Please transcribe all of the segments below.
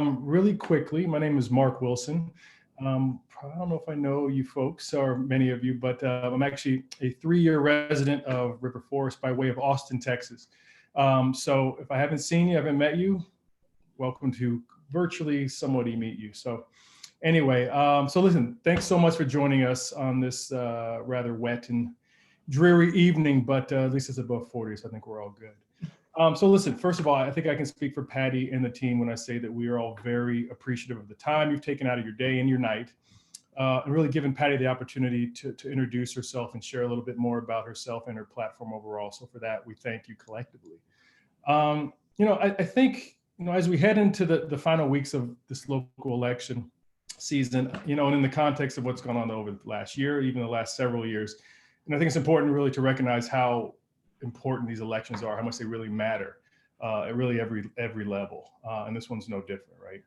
Really quickly, my name is Mark Wilson. I don't know if I know you folks or many of you, but I'm actually a 3-year resident of River Forest by way of Austin, Texas. So if I haven't seen you, haven't met you, welcome to virtually somebody meet you. So anyway, so listen, thanks so much for joining us on this rather wet and dreary evening, but at least it's above 40, so I think we're all good. So listen, first of all, I think I can speak for Patty and the team when I say that we are all very appreciative of the time you've taken out of your day and your night, and really given Patty the opportunity to introduce herself and share a little bit more about herself and her platform overall. So for that, we thank you collectively. I think, as we head into the final weeks of this local election season, and in the context of what's gone on over the last year, even the last several years, and I think it's important really to recognize how important these elections are, how much they really matter at really every level. And this one's no different, right?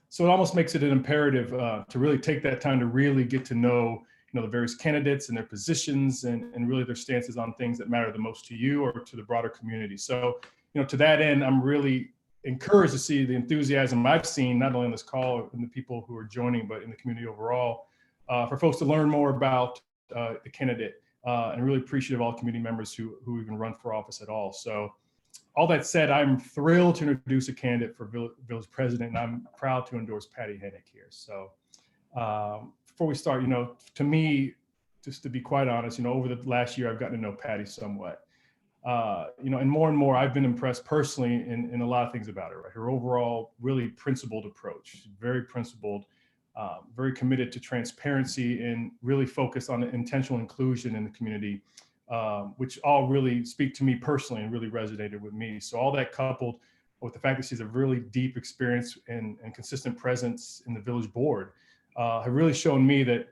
So it almost makes it an imperative to really take that time to really get to know, the various candidates and their positions and really their stances on things that matter the most to you or to the broader community. So, to that end, I'm really encouraged to see the enthusiasm I've seen, not only on this call and the people who are joining, but in the community overall, for folks to learn more about the candidate. And really appreciative of all community members who even run for office at all. So all that said, I'm thrilled to introduce a candidate for village president, and I'm proud to endorse Patty Henek here. So before we start, to me, just to be quite honest, over the last year, I've gotten to know Patty somewhat. And more, I've been impressed personally in a lot of things about her, right? Her overall really principled approach. She's very principled. Very committed to transparency and really focused on intentional inclusion in the community, which all really speak to me personally and really resonated with me. So all that coupled with the fact that she's a really deep experience and consistent presence in the village board have really shown me that,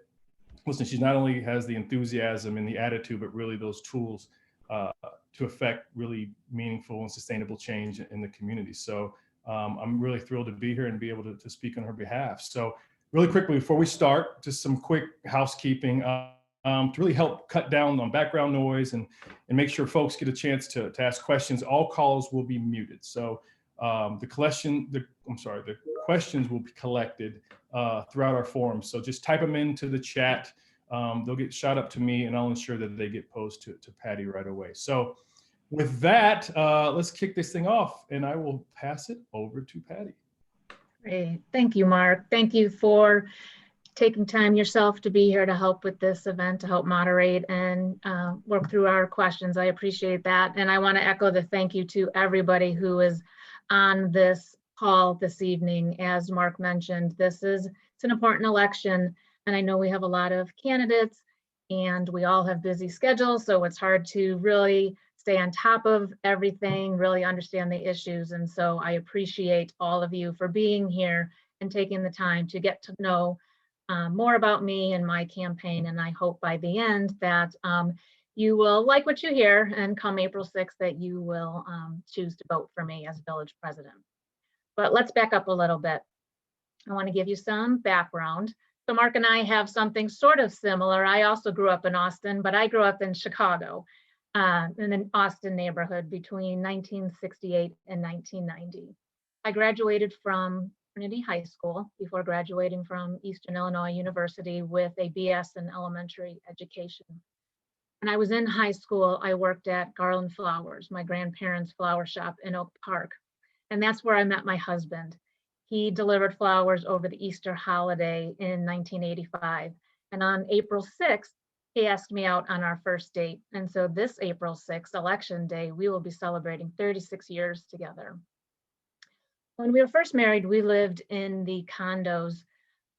listen, she not only has the enthusiasm and the attitude, but really those tools to affect really meaningful and sustainable change in the community. So I'm really thrilled to be here and be able to speak on her behalf. So really quickly, before we start, just some quick housekeeping to really help cut down on background noise and make sure folks get a chance to ask questions. All calls will be muted. So the questions will be collected throughout our forum. So just type them into the chat. They'll get shot up to me, and I'll ensure that they get posed to Patty right away. So with that, let's kick this thing off, and I will pass it over to Patty. Great. Thank you, Mark. Thank you for taking time yourself to be here to help with this event, to help moderate and work through our questions. I appreciate that. And I want to echo the thank you to everybody who is on this call this evening. As Mark mentioned, it's an important election, and I know we have a lot of candidates and we all have busy schedules, so it's hard to really stay on top of everything, really understand the issues. And so I appreciate all of you for being here and taking the time to get to know more about me and my campaign. And I hope by the end that you will like what you hear, and come April 6th that you will choose to vote for me as village president. But let's back up a little bit. I want to give you some background. So Mark and I have something sort of similar. I also grew up in Austin, but I grew up in Chicago. In an Austin neighborhood between 1968 and 1990. I graduated from Trinity High School before graduating from Eastern Illinois University with a BS in elementary education. When I was in high school, I worked at Garland Flowers, my grandparents' flower shop in Oak Park. And that's where I met my husband. He delivered flowers over the Easter holiday in 1985. And on April 6th, he asked me out on our first date. And so this April 6th, election day, we will be celebrating 36 years together. When we were first married, we lived in the condos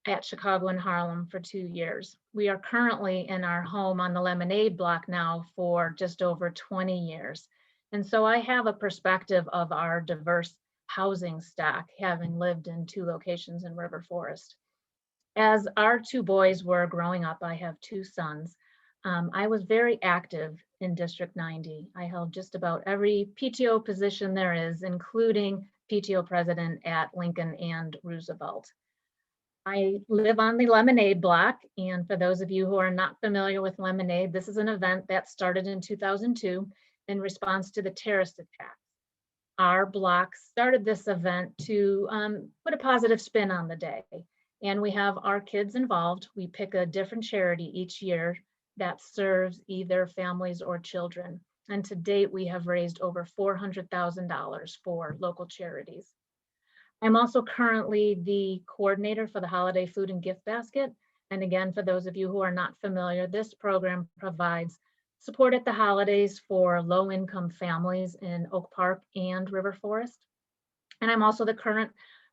at Chicago and Harlem for 2 years. We are currently in our home on the Lemonade block now for just over 20 years. And so I have a perspective of our diverse housing stock, having lived in 2 locations in River Forest. As our 2 boys were growing up, I have 2 sons. I was very active in District 90. I held just about every PTO position there is, including PTO president at Lincoln and Roosevelt. I live on the Lemonade block, and for those of you who are not familiar with Lemonade, this is an event that started in 2002 in response to the terrorist attack. our block started this event to put a positive spin on the day. And we have our kids involved. We pick a different charity each year that serves either families or children. And to date, we have raised over $400,000 for local charities. I'm also currently the coordinator for the Holiday Food and Gift Basket. And again, for those of you who are not familiar, this program provides support at the holidays for low-income families in Oak Park and River Forest. And I'm also the current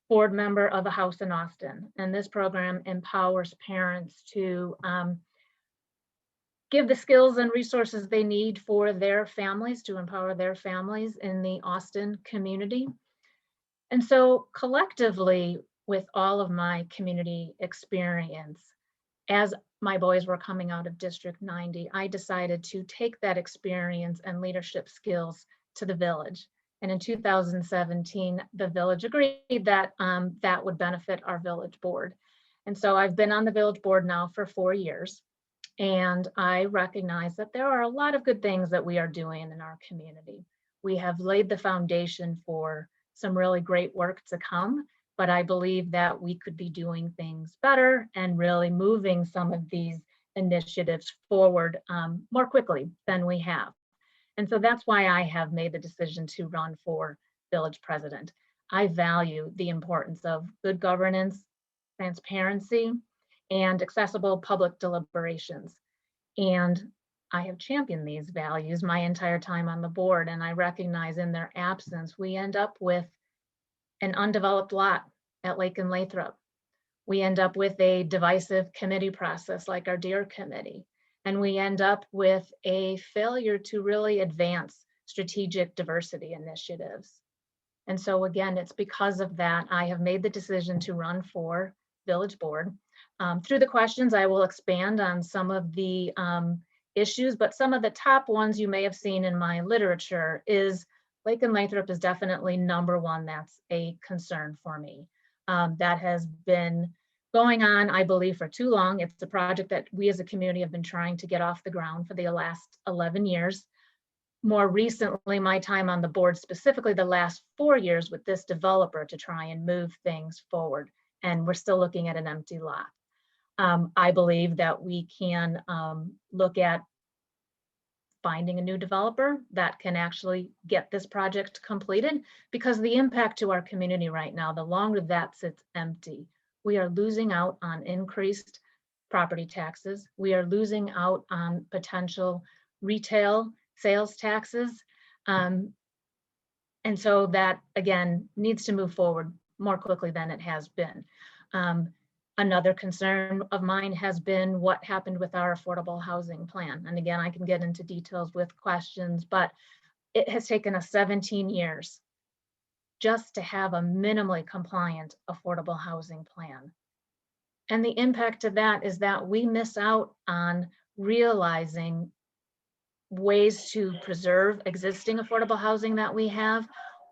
board member of a house in Austin. And this program empowers parents to give the skills and resources they need for their families, to empower their families in the Austin community. And so collectively, with all of my community experience, as my boys were coming out of District 90, I decided to take that experience and leadership skills to the village. And in 2017, the village agreed that that would benefit our village board. And so I've been on the village board now for 4 years. And I recognize that there are a lot of good things that we are doing in our community. We have laid the foundation for some really great work to come, but I believe that we could be doing things better and really moving some of these initiatives forward more quickly than we have. And so that's why I have made the decision to run for village president. I value the importance of good governance, transparency, and accessible public deliberations. And I have championed these values my entire time on the board, and I recognize in their absence, we end up with an undeveloped lot at Lake and Lathrop. We end up with a divisive committee process like our Deer Committee, and we end up with a failure to really advance strategic diversity initiatives. And so again, it's because of that I have made the decision to run for village board. Through the questions, I will expand on some of the issues, but some of the top ones you may have seen in my literature is Lake and Lathrop is definitely number one. That's a concern for me. That has been going on, I believe, for too long. It's a project that we as a community have been trying to get off the ground for the last 11 years. More recently, my time on the board, specifically the last 4 years with this developer to try and move things forward. And we're still looking at an empty lot. I believe that we can look at finding a new developer that can actually get this project completed, because the impact to our community right now, the longer that sits empty, we are losing out on increased property taxes. We are losing out on potential retail sales taxes. And so that, again, needs to move forward more quickly than it has been. Another concern of mine has been what happened with our affordable housing plan. And again, I can get into details with questions, but it has taken us 17 years just to have a minimally compliant affordable housing plan. And the impact of that is that we miss out on realizing ways to preserve existing affordable housing that we have,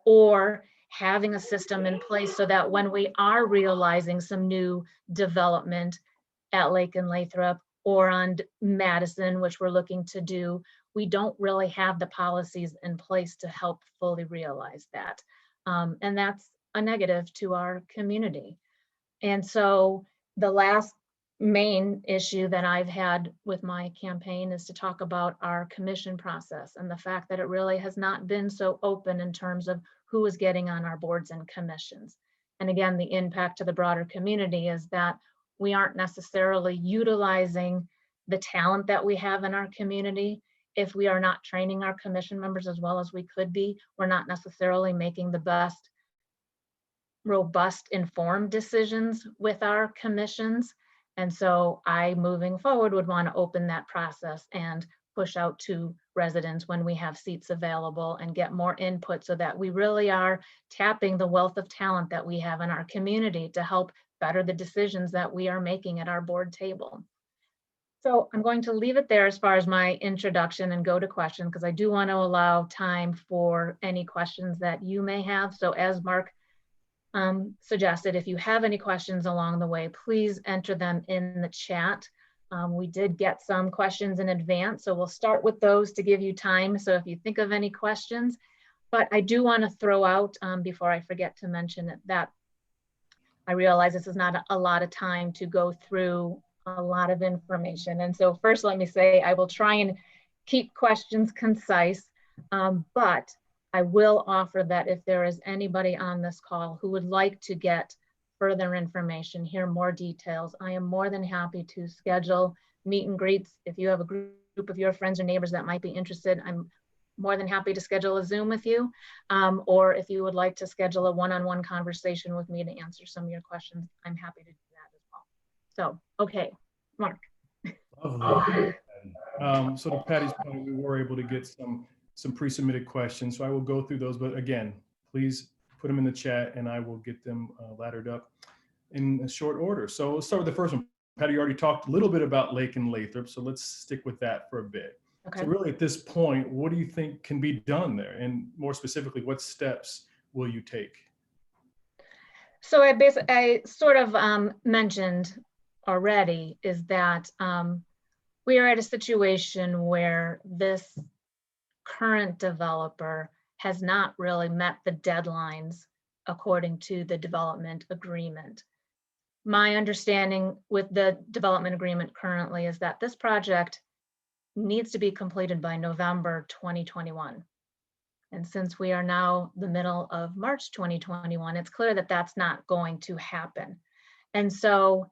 or having a system in place so that when we are realizing some new development at Lake and Lathrop or on Madison, which we're looking to do, we don't really have the policies in place to help fully realize that. And that's a negative to our community. And so the last main issue that I've had with my campaign is to talk about our commission process and the fact that it really has not been so open in terms of who is getting on our boards and commissions. And again, the impact to the broader community is that we aren't necessarily utilizing the talent that we have in our community. If we are not training our commission members as well as we could be, we're not necessarily making the best, robust, informed decisions with our commissions. And so I, moving forward, would want to open that process and push out to residents when we have seats available and get more input so that we really are tapping the wealth of talent that we have in our community to help better the decisions that we are making at our board table. So I'm going to leave it there as far as my introduction and go to questions, because I do want to allow time for any questions that you may have. So as Mark suggested, if you have any questions along the way, please enter them in the chat. We did get some questions in advance, so we'll start with those to give you time. So if you think of any questions, But I do want to throw out, before I forget to mention it, that I realize this is not a lot of time to go through a lot of information. And so first, let me say, I will try and keep questions concise, but I will offer that if there is anybody on this call who would like to get further information, hear more details, I am more than happy to schedule meet and greets. If you have a group of your friends or neighbors that might be interested, I'm more than happy to schedule a Zoom with you. Or if you would like to schedule a one-on-one conversation with me to answer some of your questions, I'm happy to do that as well. So, okay, Mark. Lovely. So to Patty's point, we were able to get some pre-submitted questions. So I will go through those, but again, please put them in the chat and I will get them laddered up in a short order. So let's start with the first one. Patty, you already talked a little bit about Lake and Lathrop, so let's stick with that for a bit. Okay. So really at this point, what do you think can be done there? And more specifically, what steps will you take? So I sort of mentioned already is that we are at a situation where this current developer has not really met the deadlines according to the development agreement. My understanding with the development agreement currently is that this project needs to be completed by November 2021. And since we are now the middle of March 2021, it's clear that that's not going to happen. And so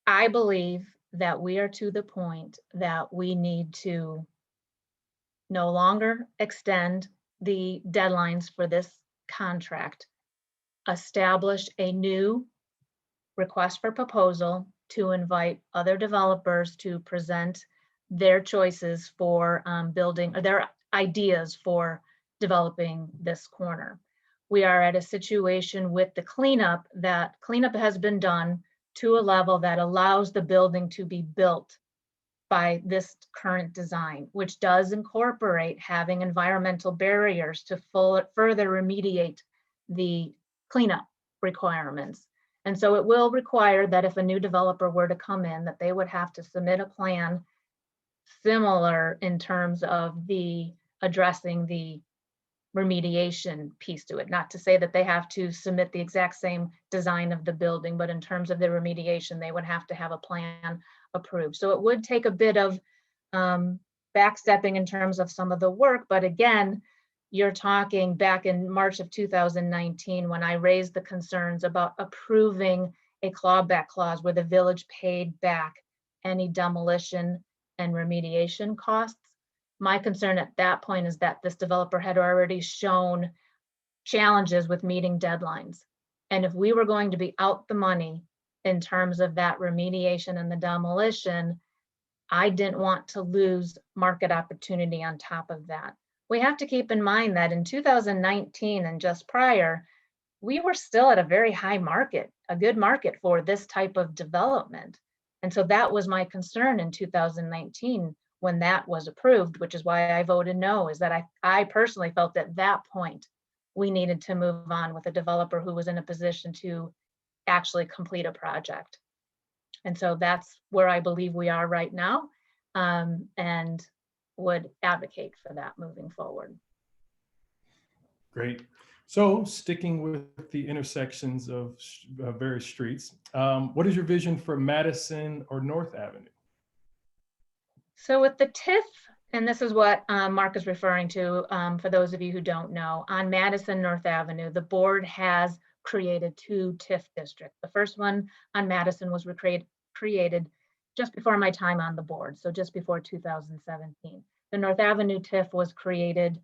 I believe that we are to the point that we need to no longer extend the deadlines for this contract, establish a new request for proposal to invite other developers to present their choices for building, or their ideas for developing this corner. We are at a situation with the cleanup has been done to a level that allows the building to be built by this current design, which does incorporate having environmental barriers to further remediate the cleanup requirements. And so it will require that if a new developer were to come in, that they would have to submit a plan similar in terms of the addressing the remediation piece to it. Not to say that they have to submit the exact same design of the building, but in terms of the remediation, they would have to have a plan approved. So it would take a bit of backstepping in terms of some of the work, but again, you're talking back in March of 2019 when I raised the concerns about approving a clawback clause where the village paid back any demolition and remediation costs. My concern at that point is that this developer had already shown challenges with meeting deadlines. And if we were going to be out the money in terms of that remediation and the demolition, I didn't want to lose market opportunity on top of that. We have to keep in mind that in 2019 and just prior, we were still at a very high market, a good market for this type of development. And so that was my concern in 2019 when that was approved, which is why I voted no, is that I personally felt at that point we needed to move on with a developer who was in a position to actually complete a project. And so that's where I believe we are right now, and would advocate for that moving forward. Great. So sticking with the intersections of various streets, what is your vision for Madison or North Avenue? So with the TIF, and this is what Mark is referring to, for those of you who don't know, on Madison North Avenue, the board has created 2 TIF districts. The first one on Madison was created just before my time on the board, so just before 2017. The North Avenue TIF was created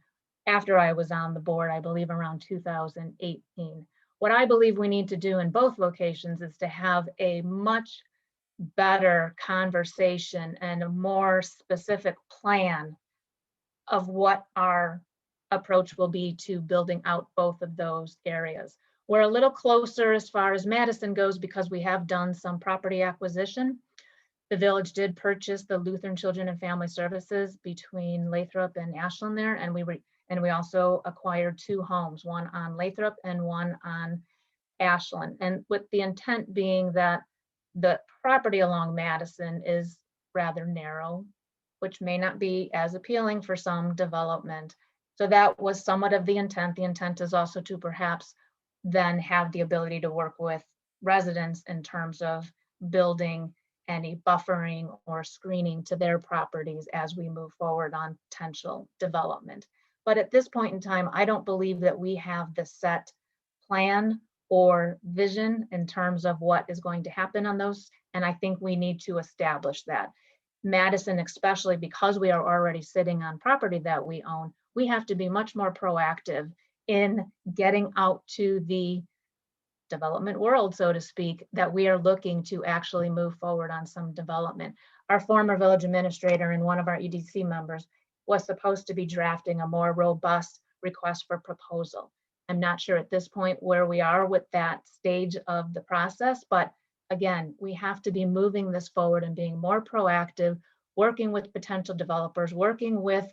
after I was on the board, I believe around 2018. What I believe we need to do in both locations is to have a much better conversation and a more specific plan of what our approach will be to building out both of those areas. We're a little closer as far as Madison goes because we have done some property acquisition. The village did purchase the Lutheran Children and Family Services between Lathrop and Ashland there, and we also acquired 2 homes, one on Lathrop and one on Ashland, and with the intent being that the property along Madison is rather narrow, which may not be as appealing for some development. So that was somewhat of the intent. The intent is also to perhaps then have the ability to work with residents in terms of building any buffering or screening to their properties as we move forward on potential development. But at this point in time, I don't believe that we have the set plan or vision in terms of what is going to happen on those. And I think we need to establish that. Madison, especially because we are already sitting on property that we own, we have to be much more proactive in getting out to the development world, so to speak, that we are looking to actually move forward on some development. Our former village administrator and one of our EDC members was supposed to be drafting a more robust request for proposal. I'm not sure at this point where we are with that stage of the process, but again, we have to be moving this forward and being more proactive, working with potential developers, working with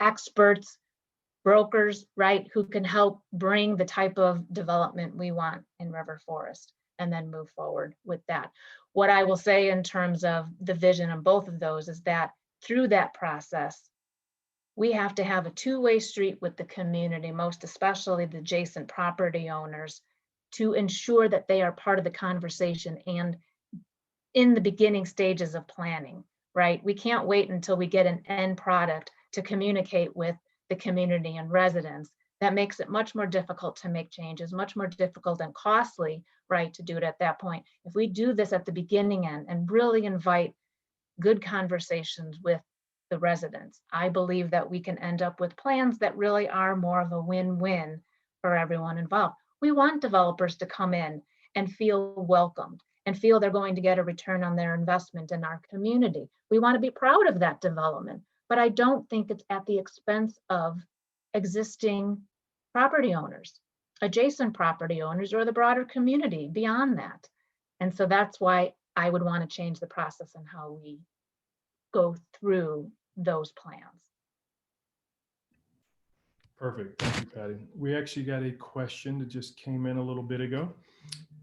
experts, brokers, right, who can help bring the type of development we want in River Forest and then move forward with that. What I will say in terms of the vision of both of those is that through that process, we have to have a two-way street with the community, most especially the adjacent property owners, to ensure that they are part of the conversation and in the beginning stages of planning, right? We can't wait until we get an end product to communicate with the community and residents. That makes it much more difficult to make changes, much more difficult and costly, right, to do it at that point. If we do this at the beginning end and really invite good conversations with the residents, I believe that we can end up with plans that really are more of a win-win for everyone involved. We want developers to come in and feel welcomed and feel they're going to get a return on their investment in our community. We want to be proud of that development, but I don't think it's at the expense of existing property owners, adjacent property owners, or the broader community beyond that. And so that's why I would want to change the process and how we go through those plans. Perfect. Thank you, Patty. We actually got a question that just came in a little bit ago.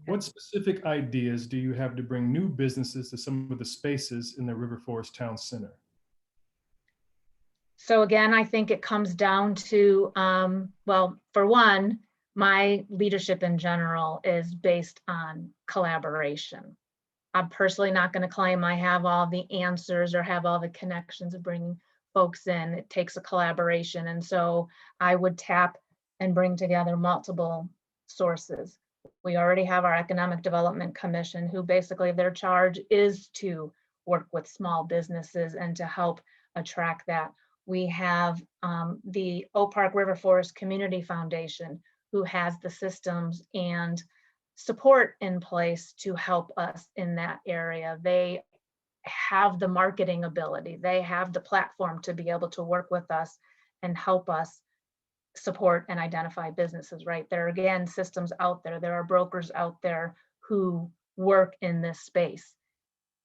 What specific ideas do you have to bring new businesses to some of the spaces in the River Forest Town Center? So again, I think it comes down to, well, for one, my leadership in general is based on collaboration. I'm personally not going to claim I have all the answers or have all the connections of bringing folks in. It takes a collaboration. And so I would tap and bring together multiple sources. We already have our Economic Development Commission, who basically their charge is to work with small businesses and to help attract that. We have the Oak Park River Forest Community Foundation, who has the systems and support in place to help us in that area. They have the marketing ability. They have the platform to be able to work with us and help us support and identify businesses, right? There are, again, systems out there. There are brokers out there who work in this space,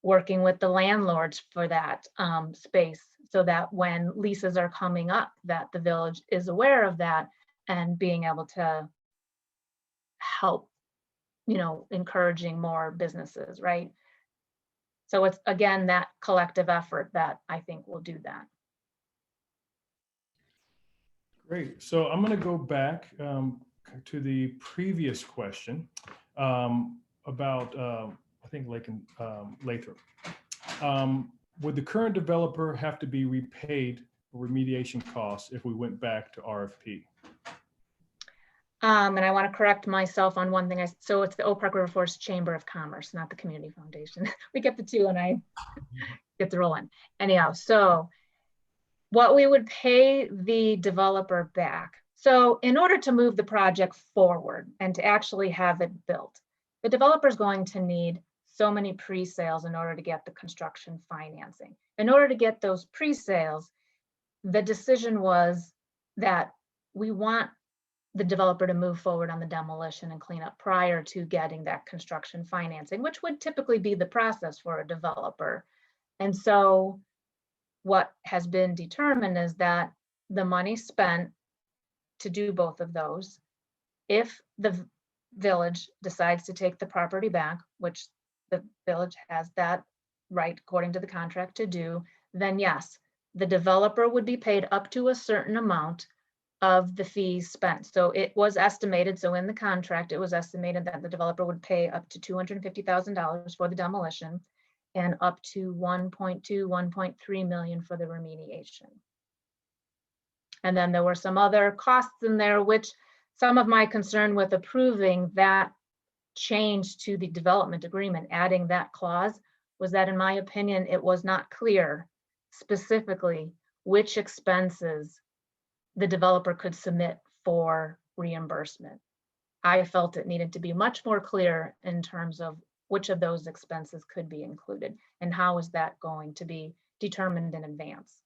working with the landlords for that space, so that when leases are coming up, that the village is aware of that and being able to help, you know, encouraging more businesses, right? So it's, again, that collective effort that I think will do that. Great. So I'm going to go back to the previous question about, I think, Lathrop. Would the current developer have to be repaid for remediation costs if we went back to RFP? And I want to correct myself on one thing. So it's the Oak Park River Forest Chamber of Commerce, not the Community Foundation. We get the two and I get the roll in. Anyhow, so what we would pay the developer back. So in order to move the project forward and to actually have it built, the developer is going to need so many pre-sales in order to get the construction financing. In order to get those pre-sales, the decision was that we want the developer to move forward on the demolition and cleanup prior to getting that construction financing, which would typically be the process for a developer. And so what has been determined is that the money spent to do both of those, if the village decides to take the property back, which the village has that right according to the contract to do, then yes, the developer would be paid up to a certain amount of the fees spent. So it was estimated, so in the contract, it was estimated that the developer would pay up to $250,000 for the demolition and up to 1.3 million for the remediation. And then there were some other costs in there, which some of my concern with approving that change to the development agreement, adding that clause, was that in my opinion, it was not clear specifically which expenses the developer could submit for reimbursement. I felt it needed to be much more clear in terms of which of those expenses could be included and how is that going to be determined in advance.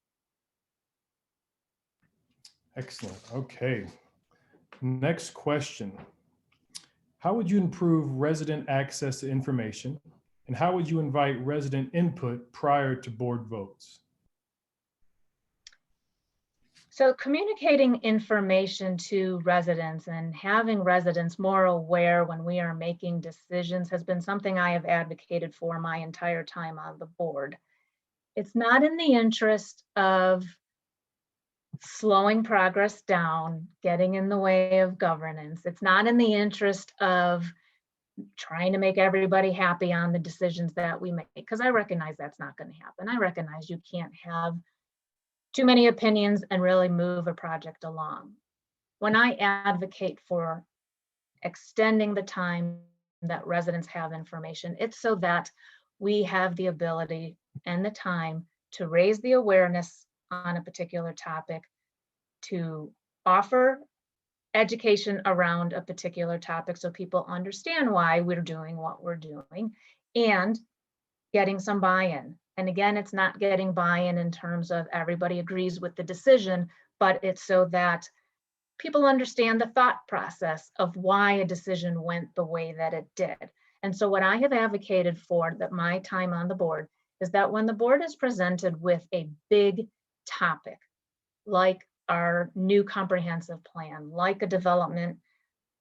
Excellent. Okay. Next question. How would you improve resident access to information? And how would you invite resident input prior to board votes? So communicating information to residents and having residents more aware when we are making decisions has been something I have advocated for my entire time on the board. It's not in the interest of slowing progress down, getting in the way of governance. It's not in the interest of trying to make everybody happy on the decisions that we make, because I recognize that's not going to happen. I recognize you can't have too many opinions and really move a project along. When I advocate for extending the time that residents have information, it's so that we have the ability and the time to raise the awareness on a particular topic, to offer education around a particular topic so people understand why we're doing what we're doing, and getting some buy-in. And again, it's not getting buy-in in terms of everybody agrees with the decision, but it's so that people understand the thought process of why a decision went the way that it did. And so what I have advocated for that my time on the board is that when the board is presented with a big topic, like our new comprehensive plan, like a development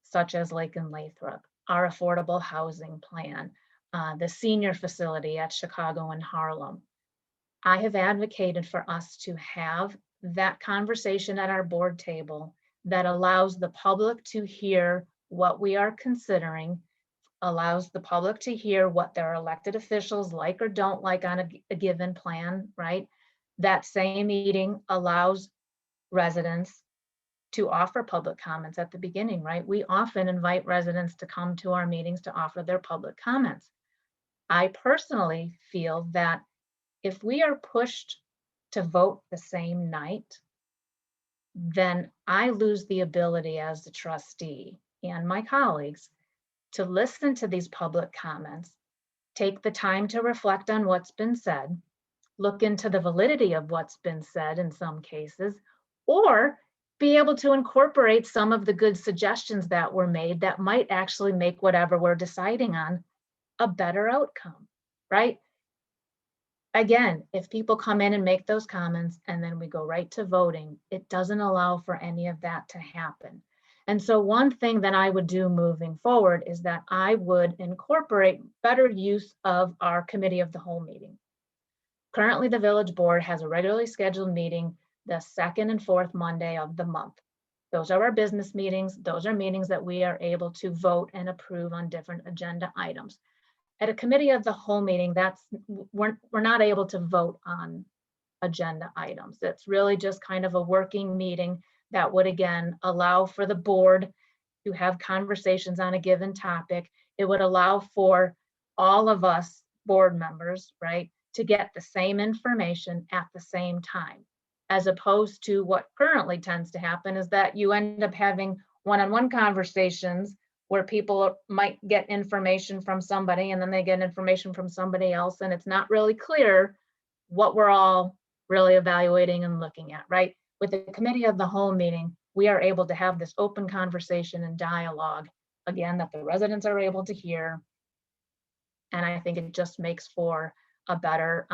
such as Lake and Lathrop, our affordable housing plan, the senior facility at Chicago and Harlem, I have advocated for us to have that conversation at our board table that allows the public to hear what we are considering, allows the public to hear what their elected officials like or don't like on a given plan, right? That same meeting allows residents to offer public comments at the beginning, right? We often invite residents to come to our meetings to offer their public comments. I personally feel that if we are pushed to vote the same night, then I lose the ability as the trustee and my colleagues to listen to these public comments, take the time to reflect on what's been said, look into the validity of what's been said in some cases, or be able to incorporate some of the good suggestions that were made that might actually make whatever we're deciding on a better outcome, right? Again, if people come in and make those comments and then we go right to voting, it doesn't allow for any of that to happen. And so one thing that I would do moving forward is that I would incorporate better use of our committee of the whole meeting. Currently, the village board has a regularly scheduled meeting the second and fourth Monday of the month. Those are our business meetings. Those are meetings that we are able to vote and approve on different agenda items. At a committee of the whole meeting, we're not able to vote on agenda items. It's really just kind of a working meeting that would, again, allow for the board to have conversations on a given topic. It would allow for all of us board members, right, to get the same information at the same time, as opposed to what currently tends to happen is that you end up having one-on-one conversations where people might get information from somebody and then they get information from somebody else, and it's not really clear what we're all really evaluating and looking at, right? With the committee of the whole meeting, we are able to have this open conversation and dialogue, again, that the residents are able to hear. And I think it just makes for a better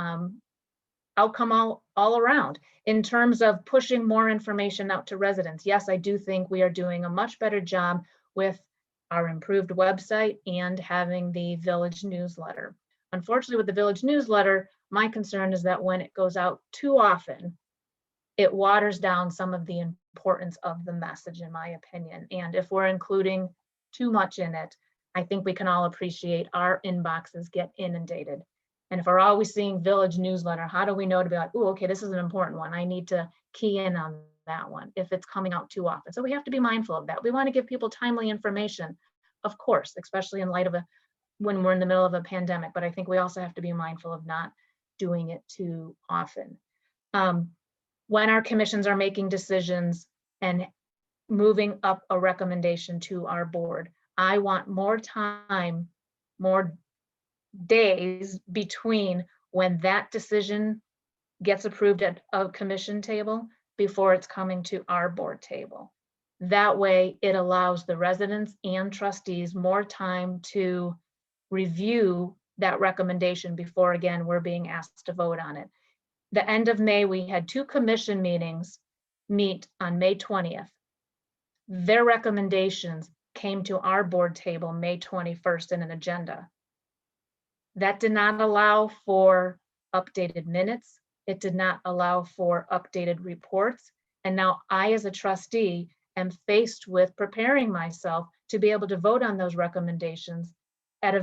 outcome all around. In terms of pushing more information out to residents, yes, I do think we are doing a much better job with our improved website and having the village newsletter. Unfortunately, with the village newsletter, my concern is that when it goes out too often, it waters down some of the importance of the message, in my opinion. And if we're including too much in it, I think we can all appreciate our inboxes get inundated. And if we're always seeing village newsletter, how do we know to be like, oh, okay, this is an important one. I need to key in on that one if it's coming out too often. So we have to be mindful of that. We want to give people timely information, of course, especially in light of when we're in the middle of a pandemic. But I think we also have to be mindful of not doing it too often. When our commissions are making decisions and moving up a recommendation to our board, I want more time, more days between when that decision gets approved at a commission table before it's coming to our board table. That way it allows the residents and trustees more time to review that recommendation before, again, we're being asked to vote on it. The end of May, we had 2 commission meetings meet on May 20th. Their recommendations came to our board table May 21st in an agenda. That did not allow for updated minutes. It did not allow for updated reports. And now I, as a trustee, am faced with preparing myself to be able to vote on those recommendations at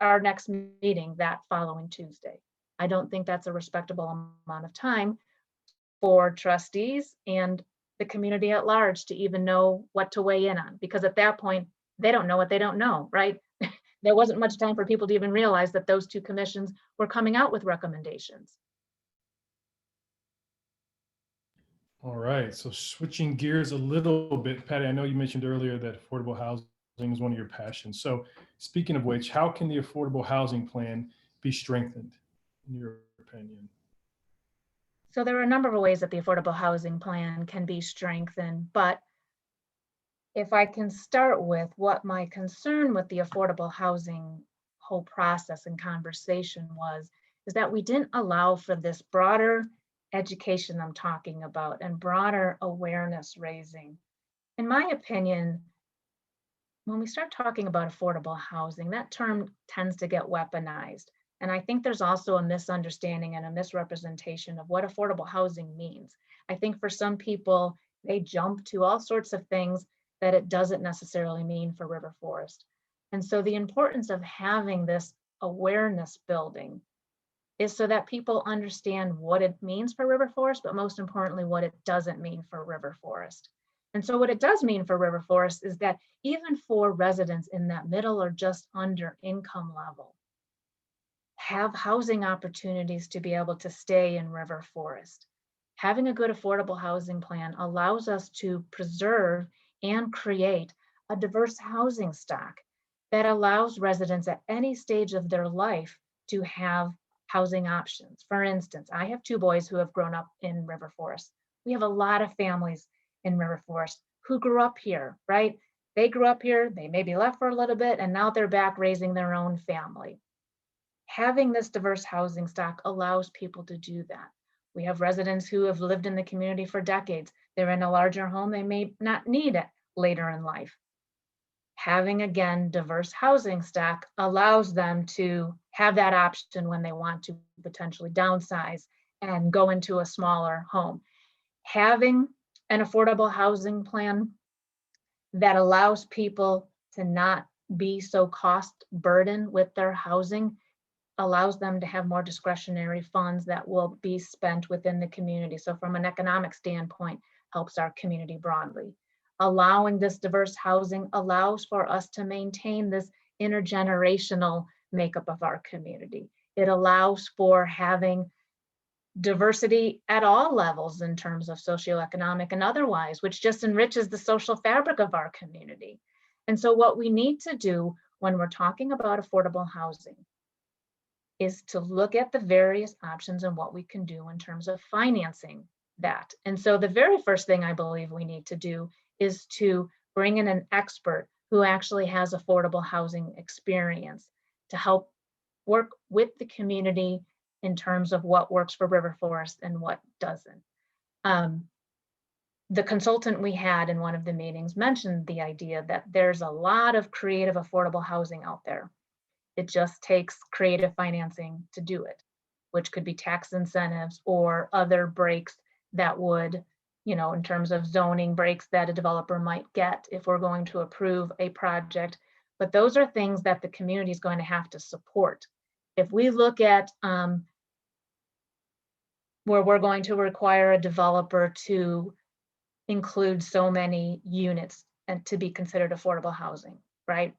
our next meeting that following Tuesday. I don't think that's a respectable amount of time for trustees and the community at large to even know what to weigh in on, because at that point, they don't know what they don't know, right? There wasn't much time for people to even realize that those 2 commissions were coming out with recommendations. All right, so switching gears a little bit, Patty, I know you mentioned earlier that affordable housing is one of your passions. So speaking of which, how can the affordable housing plan be strengthened, in your opinion? So there are a number of ways that the affordable housing plan can be strengthened, but if I can start with what my concern with the affordable housing whole process and conversation was, is that we didn't allow for this broader education I'm talking about and broader awareness raising. In my opinion, when we start talking about affordable housing, that term tends to get weaponized. And I think there's also a misunderstanding and a misrepresentation of what affordable housing means. I think for some people, they jump to all sorts of things that it doesn't necessarily mean for River Forest. And so the importance of having this awareness building is so that people understand what it means for River Forest, but most importantly, what it doesn't mean for River Forest. And so what it does mean for River Forest is that even for residents in that middle or just under income level, have housing opportunities to be able to stay in River Forest. Having a good affordable housing plan allows us to preserve and create a diverse housing stock that allows residents at any stage of their life to have housing options. For instance, I have 2 boys who have grown up in River Forest. We have a lot of families in River Forest who grew up here, right? They grew up here, they maybe left for a little bit, and now they're back raising their own family. Having this diverse housing stock allows people to do that. We have residents who have lived in the community for decades. They're in a larger home, they may not need it later in life. Having, again, diverse housing stock allows them to have that option when they want to potentially downsize and go into a smaller home. Having an affordable housing plan that allows people to not be so cost burdened with their housing allows them to have more discretionary funds that will be spent within the community. So from an economic standpoint, helps our community broadly. Allowing this diverse housing allows for us to maintain this intergenerational makeup of our community. It allows for having diversity at all levels in terms of socioeconomic and otherwise, which just enriches the social fabric of our community. And so what we need to do when we're talking about affordable housing is to look at the various options and what we can do in terms of financing that. And so the very first thing I believe we need to do is to bring in an expert who actually has affordable housing experience to help work with the community in terms of what works for River Forest and what doesn't. The consultant we had in one of the meetings mentioned the idea that there's a lot of creative affordable housing out there. It just takes creative financing to do it, which could be tax incentives or other breaks that would, in terms of zoning breaks that a developer might get if we're going to approve a project. But those are things that the community is going to have to support. If we look at where we're going to require a developer to include so many units and to be considered affordable housing, right?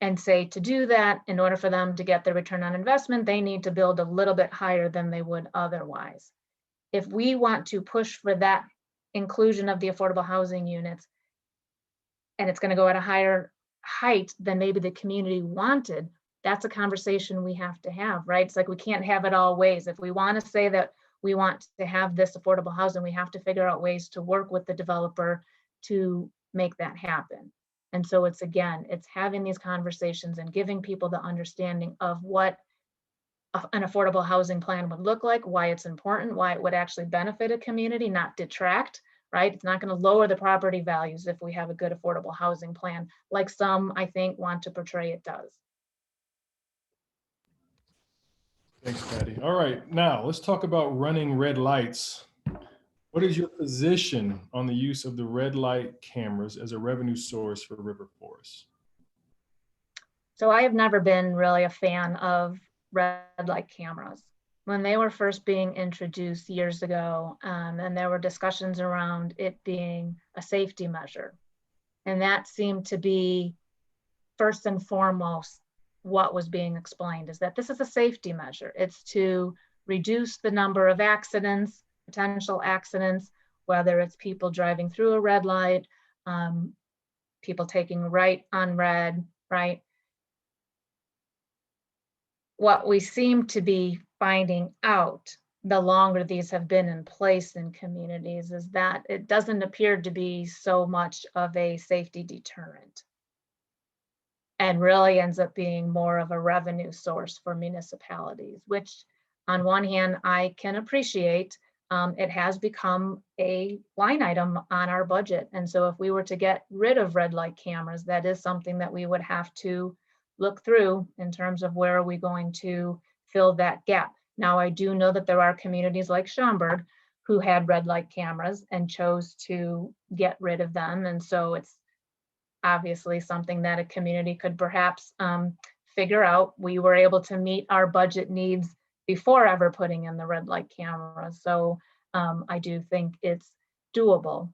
And say to do that, in order for them to get the return on investment, they need to build a little bit higher than they would otherwise. If we want to push for that inclusion of the affordable housing units, and it's going to go at a higher height than maybe the community wanted, that's a conversation we have to have, right? It's like we can't have it all ways. If we want to say that we want to have this affordable housing, we have to figure out ways to work with the developer to make that happen. And so it's having these conversations and giving people the understanding of what an affordable housing plan would look like, why it's important, why it would actually benefit a community, not detract, right? It's not going to lower the property values if we have a good affordable housing plan, like some, I think, want to portray it does. Thanks, Patty. All right, now let's talk about running red lights. What is your position on the use of the red light cameras as a revenue source for River Forest? So I have never been really a fan of red light cameras. When they were first being introduced years ago, and there were discussions around it being a safety measure. And that seemed to be first and foremost what was being explained, is that this is a safety measure. It's to reduce the number of accidents, potential accidents, whether it's people driving through a red light, people taking right on red, right? What we seem to be finding out the longer these have been in place in communities is that it doesn't appear to be so much of a safety deterrent, and really ends up being more of a revenue source for municipalities, which on one hand, I can appreciate. It has become a line item on our budget. And so if we were to get rid of red light cameras, that is something that we would have to look through in terms of where are we going to fill that gap. Now, I do know that there are communities like Schaumburg who had red light cameras and chose to get rid of them. And so it's obviously something that a community could perhaps figure out. We were able to meet our budget needs before ever putting in the red light cameras. So I do think it's doable.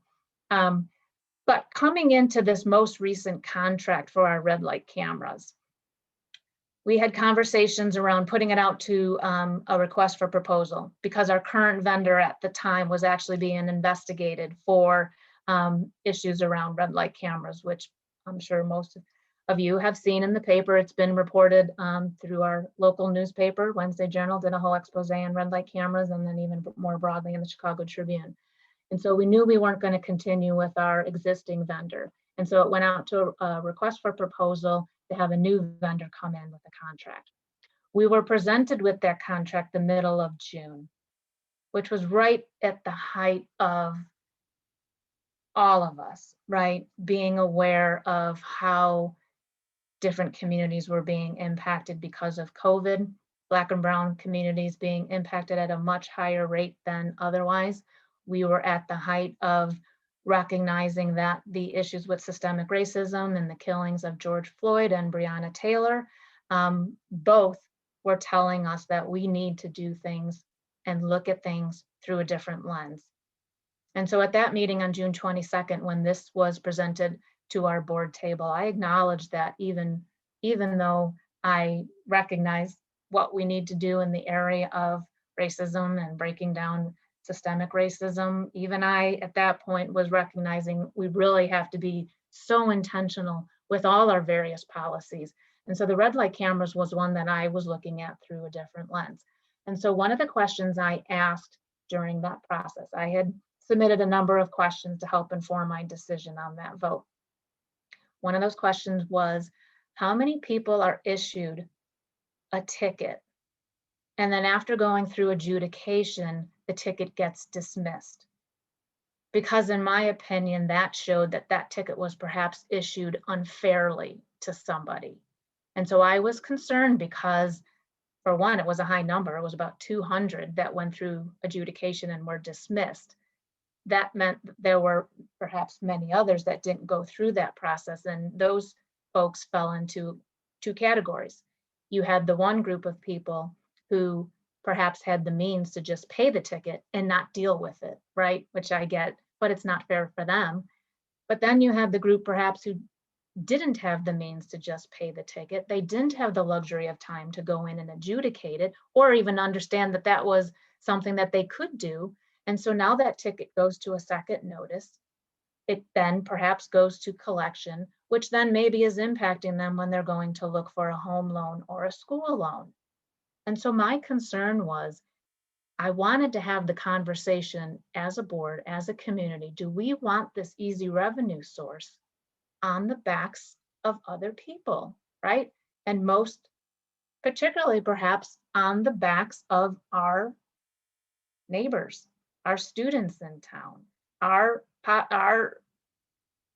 But coming into this most recent contract for our red light cameras, we had conversations around putting it out to a request for proposal, because our current vendor at the time was actually being investigated for issues around red light cameras, which I'm sure most of you have seen in the paper. It's been reported through our local newspaper. Wednesday Journal did a whole expose on red light cameras, and then even more broadly in the Chicago Tribune. And so we knew we weren't going to continue with our existing vendor. And so it went out to a request for proposal to have a new vendor come in with a contract. We were presented with that contract the middle of June, which was right at the height of all of us, right, being aware of how different communities were being impacted because of COVID, Black and brown communities being impacted at a much higher rate than otherwise. We were at the height of recognizing that the issues with systemic racism and the killings of George Floyd and Breonna Taylor, both were telling us that we need to do things and look at things through a different lens. And so at that meeting on June 22nd, when this was presented to our board table, I acknowledged that even though I recognize what we need to do in the area of racism and breaking down systemic racism, even I at that point was recognizing we really have to be so intentional with all our various policies. And so the red light cameras was one that I was looking at through a different lens. And so one of the questions I asked during that process, I had submitted a number of questions to help inform my decision on that vote. One of those questions was, how many people are issued a ticket, and then after going through adjudication, the ticket gets dismissed? Because in my opinion, that showed that that ticket was perhaps issued unfairly to somebody. And so I was concerned because, for one, it was a high number. It was about 200 that went through adjudication and were dismissed. that meant that there were perhaps many others that didn't go through that process. And those folks fell into two categories. You had the one group of people who perhaps had the means to just pay the ticket and not deal with it, right? Which I get, but it's not fair for them. But then you had the group perhaps who didn't have the means to just pay the ticket. They didn't have the luxury of time to go in and adjudicate it, or even understand that that was something that they could do. And so now that ticket goes to a second notice. It then perhaps goes to collection, which then maybe is impacting them when they're going to look for a home loan or a school loan. And so my concern was, I wanted to have the conversation as a board, as a community. Do we want this easy revenue source on the backs of other people, right? And most particularly perhaps on the backs of our neighbors, our students in town, our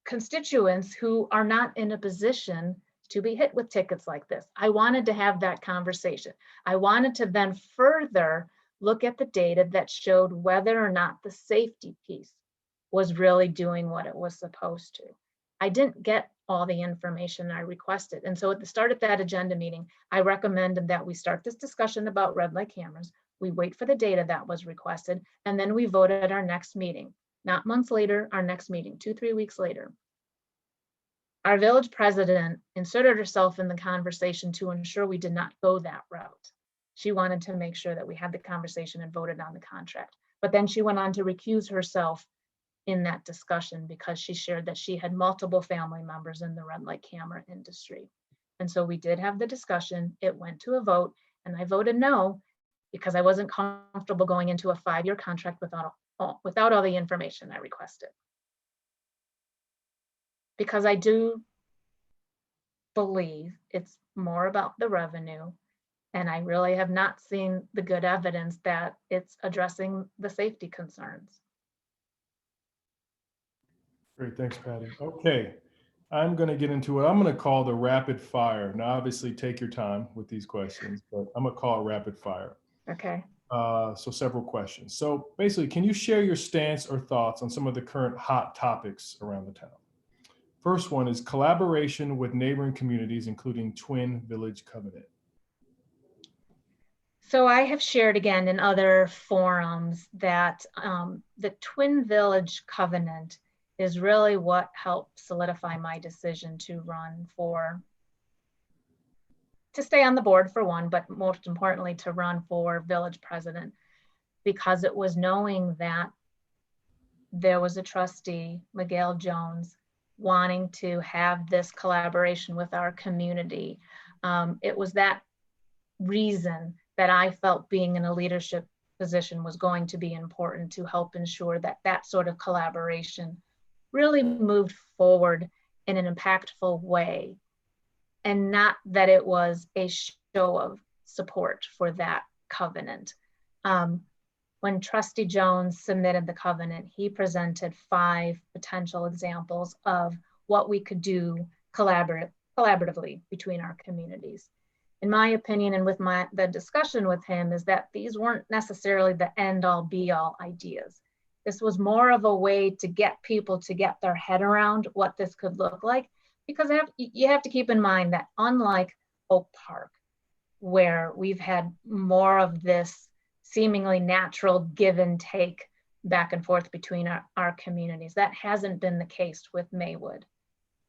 constituents who are not in a position to be hit with tickets like this. I wanted to have that conversation. I wanted to then further look at the data that showed whether or not the safety piece was really doing what it was supposed to. I didn't get all the information I requested. And so at the start of that agenda meeting, I recommended that we start this discussion about red light cameras. We wait for the data that was requested, and then we vote at our next meeting. Not months later, our next meeting, 2-3 weeks later. Our village president inserted herself in the conversation to ensure we did not go that route. She wanted to make sure that we had the conversation and voted on the contract. But then she went on to recuse herself in that discussion because she shared that she had multiple family members in the red light camera industry. And so we did have the discussion, it went to a vote, and I voted no because I wasn't comfortable going into a 5-year contract without all the information I requested. Because I do believe it's more about the revenue, and I really have not seen the good evidence that it's addressing the safety concerns. Great, thanks, Patty. Okay, I'm going to get into what I'm going to call the rapid fire. Now, obviously, take your time with these questions, but I'm going to call it rapid fire. Okay. So several questions. So basically, can you share your stance or thoughts on some of the current hot topics around the town? First one is collaboration with neighboring communities, including Twin Village Covenant. So I have shared again in other forums that the Twin Village Covenant is really what helped solidify my decision to stay on the board for one, but most importantly to run for village president, because it was knowing that there was a trustee, Miguel Jones, wanting to have this collaboration with our community. It was that reason that I felt being in a leadership position was going to be important to help ensure that that sort of collaboration really moved forward in an impactful way, and not that it was a show of support for that covenant. When Trustee Jones submitted the covenant, he presented 5 potential examples of what we could do collaboratively between our communities. In my opinion, and with the discussion with him, is that these weren't necessarily the end-all be-all ideas. This was more of a way to get people to get their head around what this could look like, because you have to keep in mind that unlike Oak Park, where we've had more of this seemingly natural give and take back and forth between our communities, that hasn't been the case with Maywood,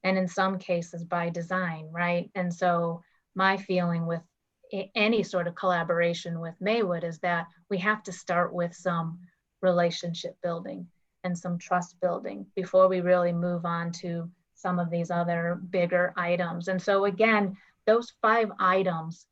and in some cases by design, right? And so my feeling with any sort of collaboration with Maywood is that we have to start with some relationship building and some trust building before we really move on to some of these other bigger items. And so again, those 5 items,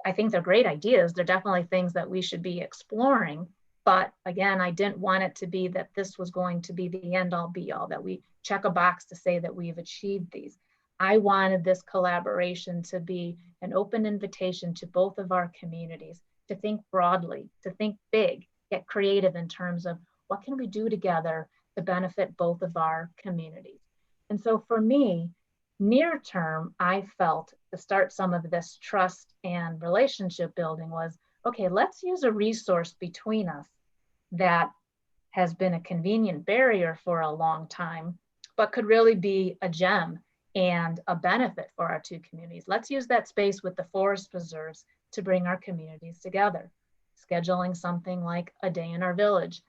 I think they're great ideas. They're definitely things that we should be exploring. But again, I didn't want it to be that this was going to be the end all be all, that we check a box to say that we've achieved these. I wanted this collaboration to be an open invitation to both of our communities to think broadly, to think big, get creative in terms of what can we do together to benefit both of our communities. And so for me, near term, I felt to start some of this trust and relationship building was, okay, let's use a resource between us that has been a convenient barrier for a long time, but could really be a gem and a benefit for our two communities. Let's use that space with the forest preserves to bring our communities together. Scheduling something like a day in our village,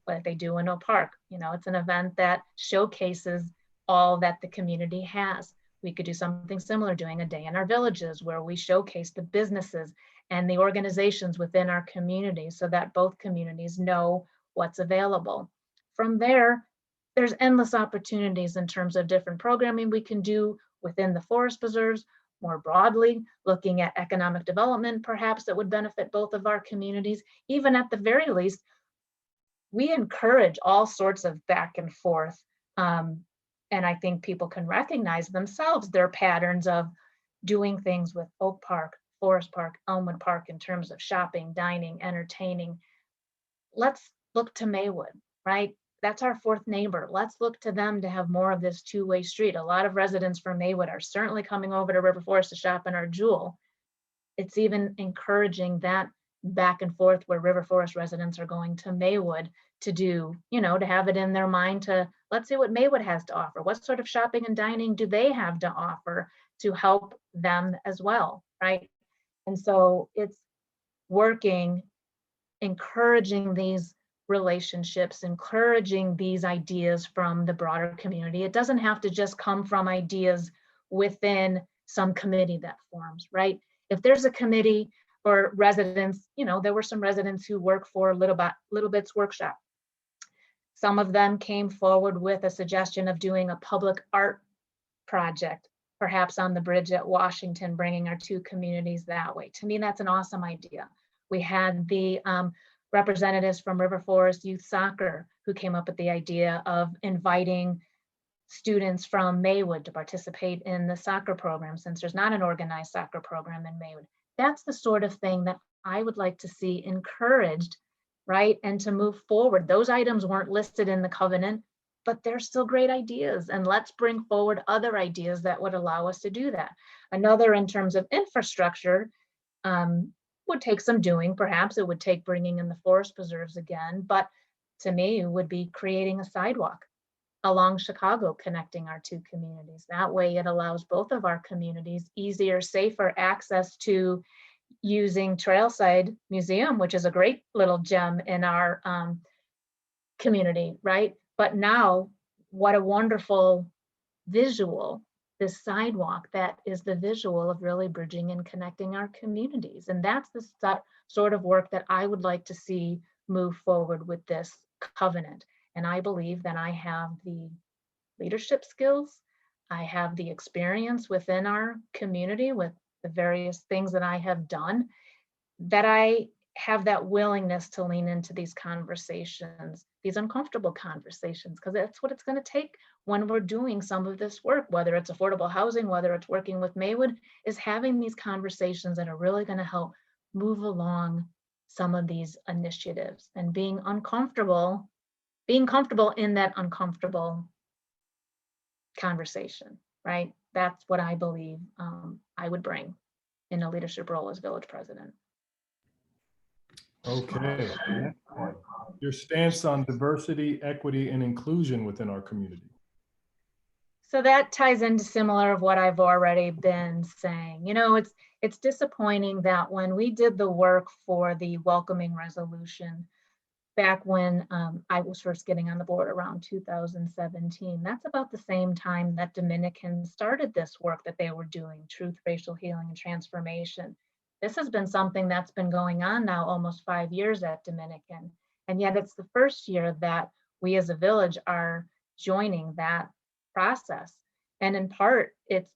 like they do in Oak Park. You know, it's an event that showcases all that the community has. We could do something similar, doing a day in our villages where we showcase the businesses and the organizations within our community so that both communities know what's available. From there, there's endless opportunities in terms of different programming we can do within the forest preserves, more broadly, looking at economic development, perhaps that would benefit both of our communities. Even at the very least, we encourage all sorts of back and forth. And I think people can recognize themselves their patterns of doing things with Oak Park, Forest Park, Elmwood Park in terms of shopping, dining, entertaining. Let's look to Maywood, right? That's our fourth neighbor. Let's look to them to have more of this two-way street. A lot of residents from Maywood are certainly coming over to River Forest to shop in our Jewel. It's even encouraging that back and forth where River Forest residents are going to Maywood to do, you know, to have it in their mind to, let's see what Maywood has to offer. What sort of shopping and dining do they have to offer to help them as well, right? And so it's working, encouraging these relationships, encouraging these ideas from the broader community. It doesn't have to just come from ideas within some committee that forms, right? If there's a committee or residents, you know, there were some residents who work for Little Bits Workshop. Some of them came forward with a suggestion of doing a public art project, perhaps on the bridge at Washington, bringing our two communities that way. To me, that's an awesome idea. We had the representatives from River Forest Youth Soccer who came up with the idea of inviting students from Maywood to participate in the soccer program, since there's not an organized soccer program in Maywood. That's the sort of thing that I would like to see encouraged, right? And to move forward. Those items weren't listed in the covenant, but they're still great ideas. And let's bring forward other ideas that would allow us to do that. Another, in terms of infrastructure, would take some doing. Perhaps it would take bringing in the forest preserves again, but to me, it would be creating a sidewalk along Chicago, connecting our two communities. That way it allows both of our communities easier, safer access to using Trailside Museum, which is a great little gem in our community, right? But now, what a wonderful visual, this sidewalk that is the visual of really bridging and connecting our communities. And that's the sort of work that I would like to see move forward with this covenant. And I believe that I have the leadership skills, I have the experience within our community with the various things that I have done, that I have that willingness to lean into these conversations, these uncomfortable conversations, because that's what it's going to take when we're doing some of this work, whether it's affordable housing, whether it's working with Maywood, is having these conversations that are really going to help move along some of these initiatives and being comfortable in that uncomfortable conversation, right? That's what I believe I would bring in a leadership role as village president. Okay. Your stance on diversity, equity, and inclusion within our community. So that ties into similar of what I've already been saying. You know, it's disappointing that when we did the work for the welcoming resolution back when I was first getting on the board around 2017, that's about the same time that Dominican started this work that they were doing, truth, racial healing, and transformation. This has been something that's been going on now almost 5 years at Dominican. And yet it's the first year that we as a village are joining that process. And in part, it's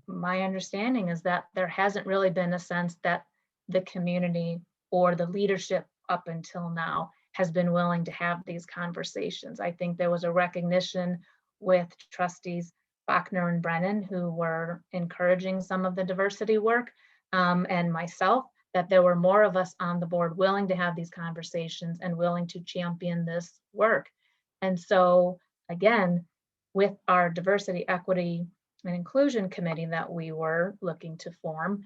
my understanding is that there hasn't really been a sense that the community or the leadership up until now has been willing to have these conversations. I think there was a recognition with trustees Bachner and Brennan, who were encouraging some of the diversity work, and myself, that there were more of us on the board willing to have these conversations and willing to champion this work. And so again, with our diversity, equity, and inclusion committee that we were looking to form,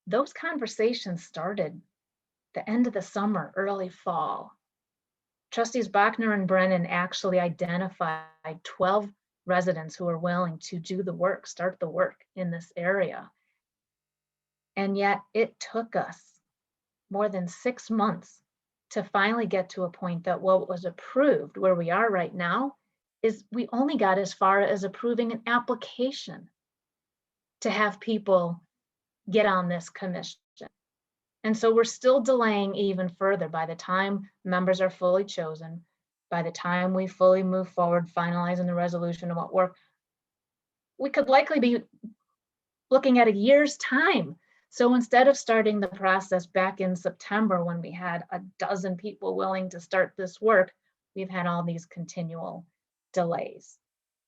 those conversations started the end of the summer, early fall. Trustees Bachner and Brennan actually identified 12 residents who are willing to do the work, start the work in this area. And yet it took us more than 6 months to finally get to a point that what was approved, where we are right now, is we only got as far as approving an application to have people get on this commission. And so we're still delaying even further. By the time members are fully chosen, by the time we fully move forward, finalizing the resolution of what work, we could likely be looking at a year's time. So instead of starting the process back in September when we had a dozen people willing to start this work, we've had all these continual delays.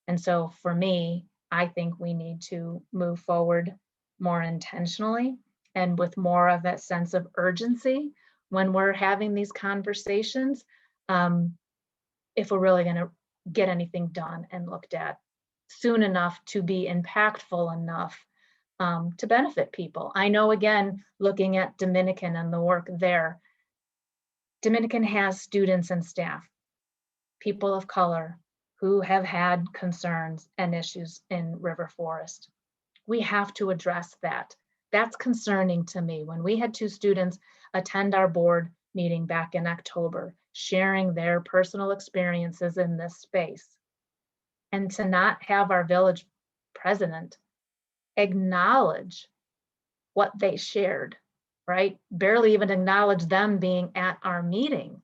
And so for me, I think we need to move forward more intentionally and with more of that sense of urgency when we're having these conversations, if we're really going to get anything done and looked at soon enough to be impactful enough to benefit people. I know, again, looking at Dominican and the work there, Dominican has students and staff, people of color, who have had concerns and issues in River Forest. We have to address that. That's concerning to me. When we had 2 students attend our board meeting back in October, sharing their personal experiences in this space, and to not have our village president acknowledge what they shared, right? Barely even acknowledge them being at our meeting.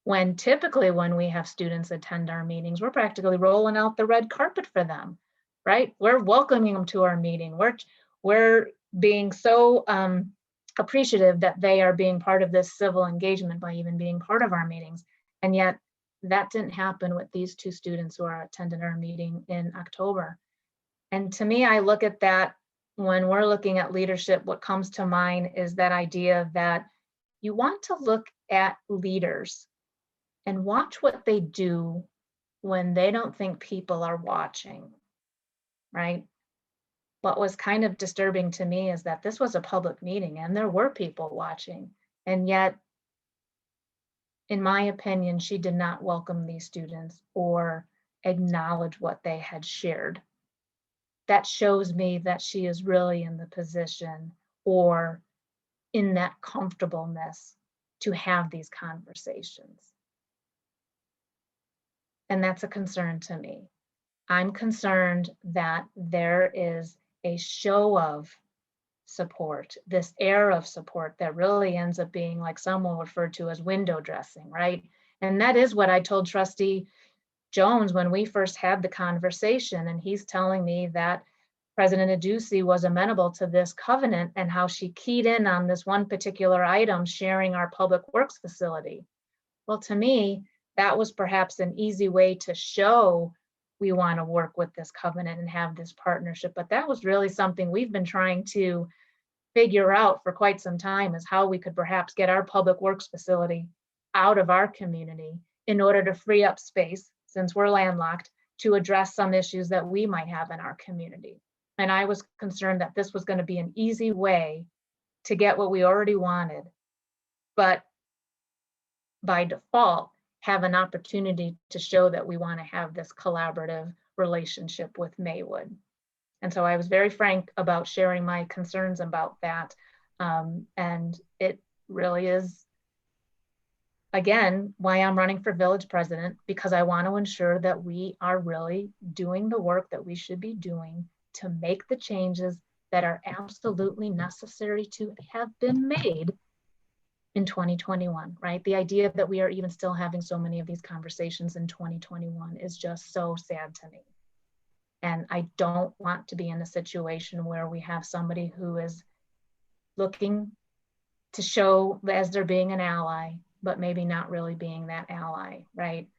When typically when we have students attend our meetings, we're practically rolling out the red carpet for them, right? We're welcoming them to our meeting. We're being so appreciative that they are being part of this civil engagement by even being part of our meetings. And yet that didn't happen with these 2 students who are attending our meeting in October. And to me, I look at that when we're looking at leadership, what comes to mind is that idea that you want to look at leaders and watch what they do when they don't think people are watching, right? What was kind of disturbing to me is that this was a public meeting and there were people watching. And yet, in my opinion, she did not welcome these students or acknowledge what they had shared. That shows me that she is really in the position or in that comfortableness to have these conversations. And that's a concern to me. I'm concerned that there is a show of support, this air of support that really ends up being like someone referred to as window dressing, right? And that is what I told Trustee Jones when we first had the conversation, and he's telling me that President Adducey was amenable to this covenant and how she keyed in on this one particular item, sharing our public works facility. Well, to me, that was perhaps an easy way to show we want to work with this covenant and have this partnership, but that was really something we've been trying to figure out for quite some time, is how we could perhaps get our public works facility out of our community in order to free up space, since we're landlocked, to address some issues that we might have in our community. And I was concerned that this was going to be an easy way to get what we already wanted, but by default, have an opportunity to show that we want to have this collaborative relationship with Maywood. And so I was very frank about sharing my concerns about that. And it really is, again, why I'm running for village president, because I want to ensure that we are really doing the work that we should be doing to make the changes that are absolutely necessary to have been made in 2021, right? The idea that we are even still having so many of these conversations in 2021 is just so sad to me. And I don't want to be in a situation where we have somebody who is looking to show as they're being an ally, but maybe not really being that ally, right?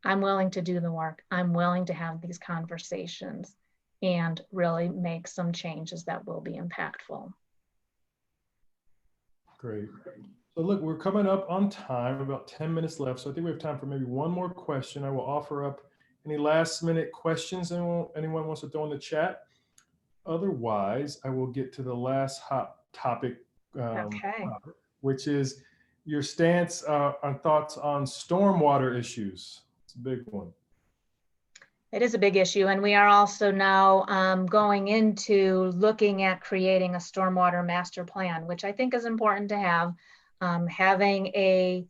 I'm willing to do the work. I'm willing to have these conversations and really make some changes that will be impactful. Great. So look, we're coming up on time, about 10 minutes left. So I think we have time for maybe one more question. I will offer up any last minute questions anyone wants to throw in the chat. Otherwise, I will get to the last hot topic, Okay. which is your stance on thoughts on stormwater issues. It's a big one. It is a big issue, and we are also now going into looking at creating a stormwater master plan, which I think is important to have. Having a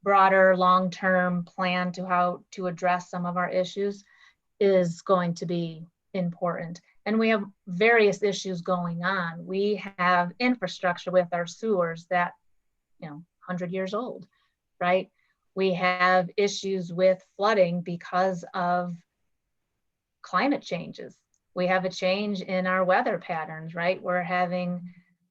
broader long-term plan to how to address some of our issues is going to be important. And we have various issues going on. We have infrastructure with our sewers that, 100 years old, right? We have issues with flooding because of climate changes. We have a change in our weather patterns, right? We're having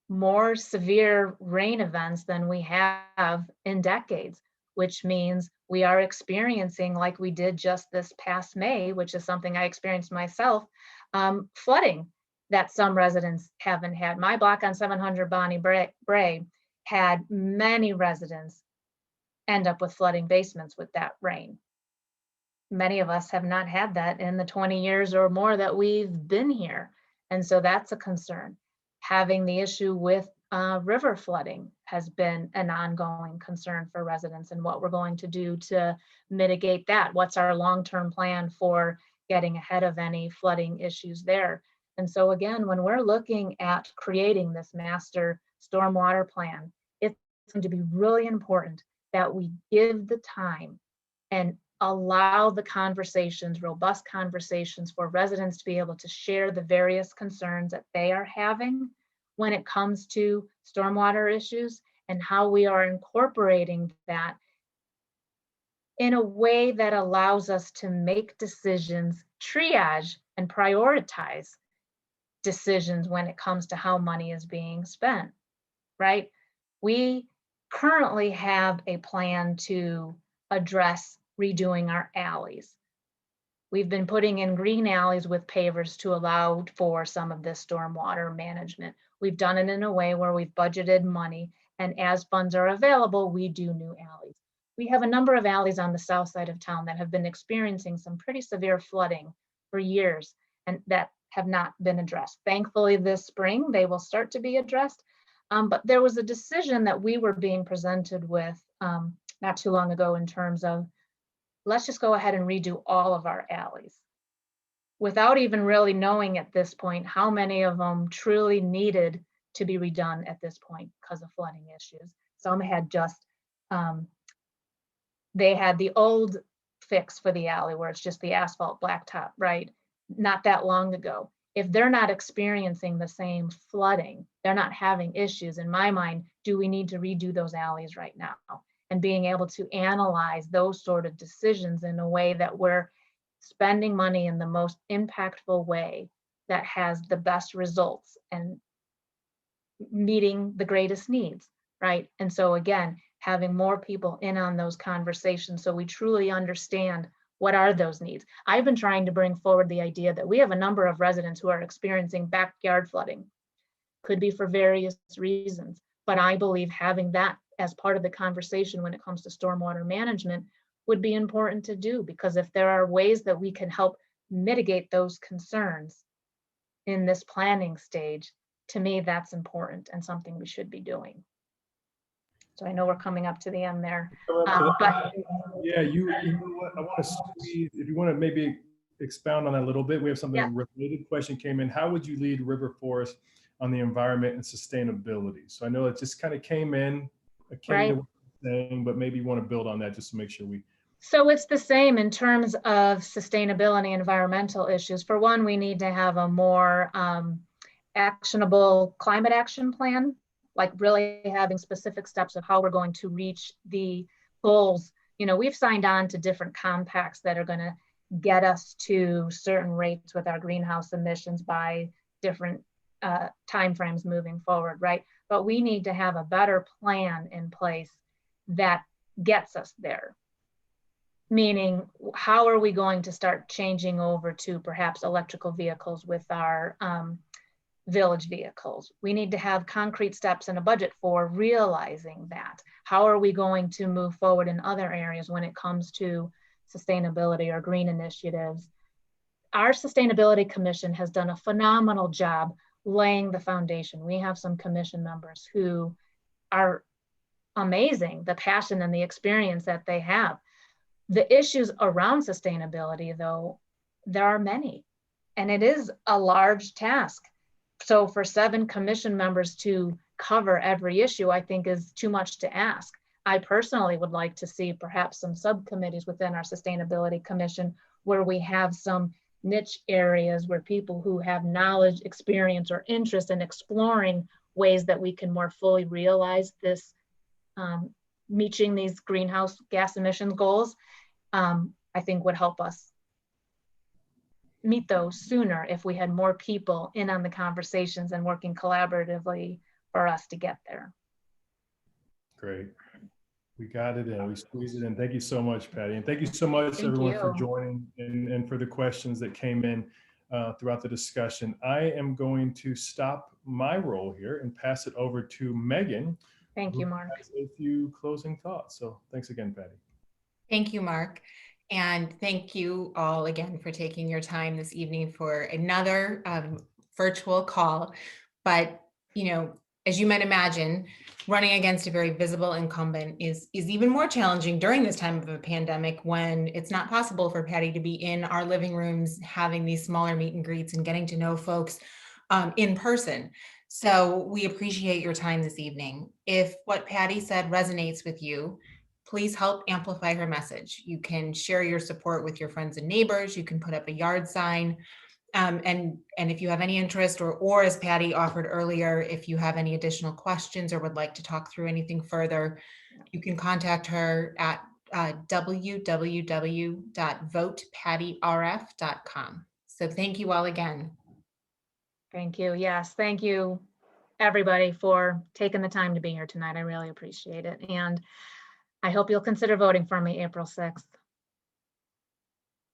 more severe rain events than we have in decades, which means we are experiencing, like we did just this past May, which is something I experienced myself, flooding that some residents haven't had. My block on 700 Bonnie Bray had many residents end up with flooding basements with that rain. Many of us have not had that in the 20 years or more that we've been here. And so that's a concern. Having the issue with river flooding has been an ongoing concern for residents, and what we're going to do to mitigate that. What's our long-term plan for getting ahead of any flooding issues there? And so again, when we're looking at creating this master stormwater plan, it's going to be really important that we give the time and allow the conversations, robust conversations, for residents to be able to share the various concerns that they are having when it comes to stormwater issues, and how we are incorporating that in a way that allows us to make decisions, triage and prioritize decisions when it comes to how money is being spent, right? We currently have a plan to address redoing our alleys. We've been putting in green alleys with pavers to allow for some of this stormwater management. We've done it in a way where we've budgeted money, and as funds are available, we do new alleys. We have a number of alleys on the south side of town that have been experiencing some pretty severe flooding for years, and that have not been addressed. Thankfully, this spring, they will start to be addressed. But there was a decision that we were being presented with not too long ago in terms of, let's just go ahead and redo all of our alleys, without even really knowing at this point how many of them truly needed to be redone at this point because of flooding issues. Some had just, they had the old fix for the alley where it's just the asphalt blacktop, right? Not that long ago. If they're not experiencing the same flooding, they're not having issues, in my mind, do we need to redo those alleys right now? And being able to analyze those sort of decisions in a way that we're spending money in the most impactful way that has the best results and meeting the greatest needs, right? And so again, having more people in on those conversations so we truly understand what are those needs. I've been trying to bring forward the idea that we have a number of residents who are experiencing backyard flooding. Could be for various reasons, but I believe having that as part of the conversation when it comes to stormwater management would be important to do, because if there are ways that we can help mitigate those concerns in this planning stage, to me, that's important and something we should be doing. So I know we're coming up to the end there. But yeah, you know what? I want to squeeze, if you want to maybe expound on that a little bit. We have something related question came in. How would you lead River Forest on the environment and sustainability? So I know it just kind of came in, akin to what you're saying, but maybe you want to build on that just to make sure we. So it's the same in terms of sustainability and environmental issues. For one, we need to have a more actionable climate action plan, like really having specific steps of how we're going to reach the goals. You know, we've signed on to different compacts that are going to get us to certain rates with our greenhouse emissions by different timeframes moving forward, right? But we need to have a better plan in place that gets us there. Meaning, how are we going to start changing over to perhaps electrical vehicles with our village vehicles? We need to have concrete steps and a budget for realizing that. How are we going to move forward in other areas when it comes to sustainability or green initiatives? Our Sustainability Commission has done a phenomenal job laying the foundation. We have some commission members who are amazing, the passion and the experience that they have. The issues around sustainability, though, there are many, and it is a large task. So for 7 commission members to cover every issue, I think is too much to ask. I personally would like to see perhaps some subcommittees within our Sustainability Commission where we have some niche areas where people who have knowledge, experience, or interest in exploring ways that we can more fully realize this, meeting these greenhouse gas emissions goals, I think would help us meet those sooner if we had more people in on the conversations and working collaboratively for us to get there. Great. We got it in. We squeezed it in. Thank you so much, Patty. And thank you so much, Thank everyone, you. for joining and for the questions that came in throughout the discussion. I am going to stop my role here and pass it over to Megan. Thank you, Mark. A few closing thoughts. So thanks again, Patty. Thank you, Mark. And thank you all again for taking your time this evening for another virtual call. But, you know, as you might imagine, running against a very visible incumbent is even more challenging during this time of a pandemic, when it's not possible for Patty to be in our living rooms having these smaller meet and greets and getting to know folks in person. So we appreciate your time this evening. If what Patty said resonates with you, please help amplify her message. You can share your support with your friends and neighbors. You can put up a yard sign. And if you have any interest, or as Patty offered earlier, if you have any additional questions or would like to talk through anything further, you can contact her at www.votepattyrf.com. So thank you all again. Thank you. Yes, thank you, everybody, for taking the time to be here tonight. I really appreciate it. And I hope you'll consider voting for me April 6th.